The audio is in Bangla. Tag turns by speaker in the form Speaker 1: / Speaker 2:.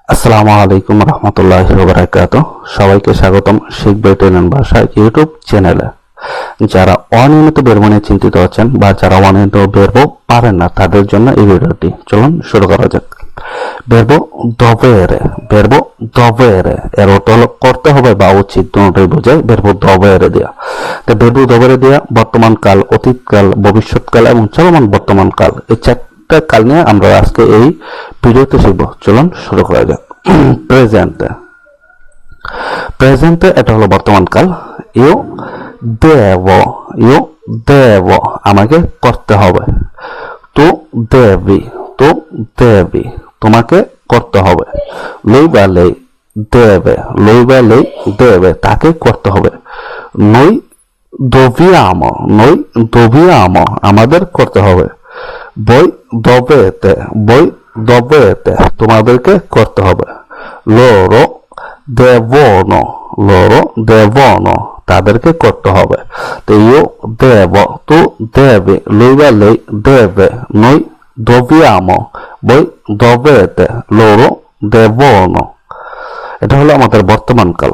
Speaker 1: আসসালামু আলাইকুম রহমতুল্লাহি ওয়া বারাকাতুহু। সবাইকে স্বাগতম শিখবে ইটালিয়ান ভাষা ইউটিউব চ্যানেলে। যারা অনিয়মিত বেরবো নিয়ে চিন্তিত আছেন বা যারা অনিয়মিত বেরবো পারেন না তাদের জন্য এই ভিডিওটি। চলুন শুরু করা যাক। বেরবো দভেরে, বেরবো দভেরে এর অর্থ হলো করতে হবে বা উচিত, দুটোই বোঝায় বেরবো দভেরে দেয়া। তো বেরবো দভেরে দেয়া বর্তমান কাল, অতীতকাল, ভবিষ্যৎকাল এবং চলমান বর্তমান কাল, এই চারটা কাল নিয়ে আমরা আজকে এই ভিডিওতে শিখবো। চলুন শুরু করা যাক। প্রেজেন্টে, প্রেজেন্টে এটা হলো বর্তমান কাল। ইউ দেব, ইউ দেব আমাকে করতে হবে। তু দেবি, তু দেবি তোমাকে করতে হবে। লই বা লেই দেবে, লই বা লেই দেবে তাকে করতে হবে। নই দভিয়ামো, নই দভিয়ামো আমাদের করতে হবে। বই দবেতে, বই দবেতে তোমাদেরকে করতে হবে। লোরো দেবনো, লোরো দেবনো তাদেরকে করতে হবে। তো ইউ দেব, তু দেবি, lui বা lei deve, noi dobbiamo, voi dovete, loro devono। এটা হলো আমাদের বর্তমান কাল।